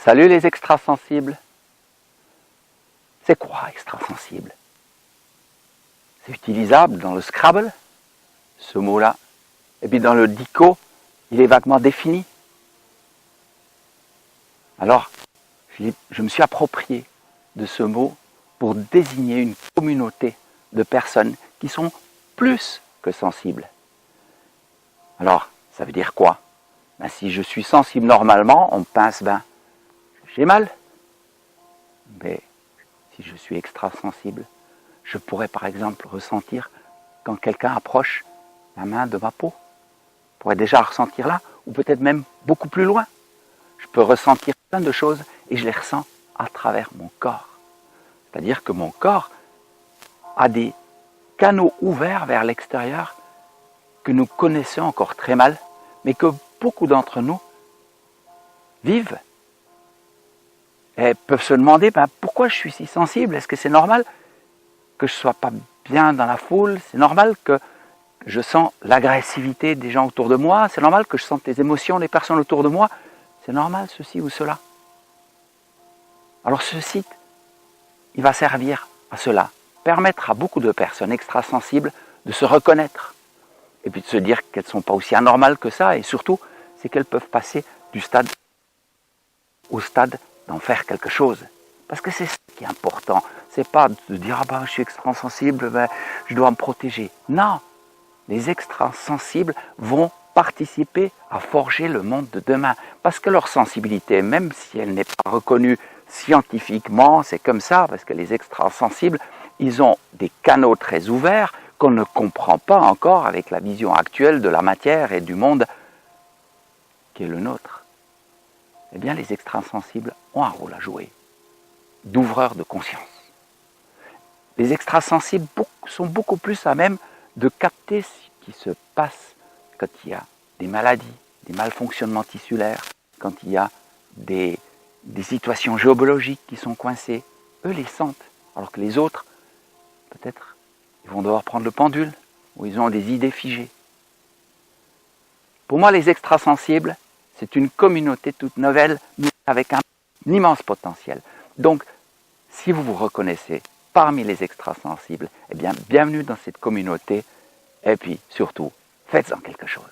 Salut les extrasensibles. C'est quoi extrasensible? C'est utilisable dans le Scrabble, ce mot-là. Et puis dans le dico, il est vaguement défini. Alors, je me suis approprié de ce mot pour désigner une communauté de personnes qui sont plus que sensibles. Alors, ça veut dire quoi? Si je suis sensible normalement, on me pince, j'ai mal. Mais si je suis extrasensible, je pourrais par exemple ressentir quand quelqu'un approche la main de ma peau. Je pourrais déjà ressentir là, ou peut-être même beaucoup plus loin. Je peux ressentir plein de choses et je les ressens à travers mon corps. C'est-à-dire que mon corps a des canaux ouverts vers l'extérieur que nous connaissons encore très mal, mais que beaucoup d'entre nous vivent et peuvent se demander pourquoi je suis si sensible. Est-ce que c'est normal que je ne sois pas bien dans la foule? C'est normal que je sens l'agressivité des gens autour de moi? C'est normal que je sente les émotions des personnes autour de moi? C'est normal ceci ou cela? Alors ce site, il va servir à cela, permettre à beaucoup de personnes extrasensibles de se reconnaître et puis de se dire qu'elles ne sont pas aussi anormales que ça, et surtout, c'est qu'elles peuvent passer du stade au stade d'en faire quelque chose. Parce que c'est ça qui est important. C'est pas de dire je suis extrasensible, je dois me protéger. Non, les extrasensibles vont participer à forger le monde de demain. Parce que leur sensibilité, même si elle n'est pas reconnue scientifiquement, c'est comme ça, parce que les extrasensibles, ils ont des canaux très ouverts qu'on ne comprend pas encore avec la vision actuelle de la matière et du monde qui est le nôtre. Eh bien, les extrasensibles ont un rôle à jouer, d'ouvreurs de conscience. Les extrasensibles sont beaucoup plus à même de capter ce qui se passe quand il y a des maladies, des malfonctionnements tissulaires, quand il y a des situations géobiologiques qui sont coincées. Eux les sentent, alors que les autres, peut-être, ils vont devoir prendre le pendule, ou ils ont des idées figées. Pour moi, les extrasensibles, c'est une communauté toute nouvelle, mais avec un immense potentiel. Donc, si vous vous reconnaissez parmi les extrasensibles, eh bien, bienvenue dans cette communauté, et puis, surtout, faites-en quelque chose.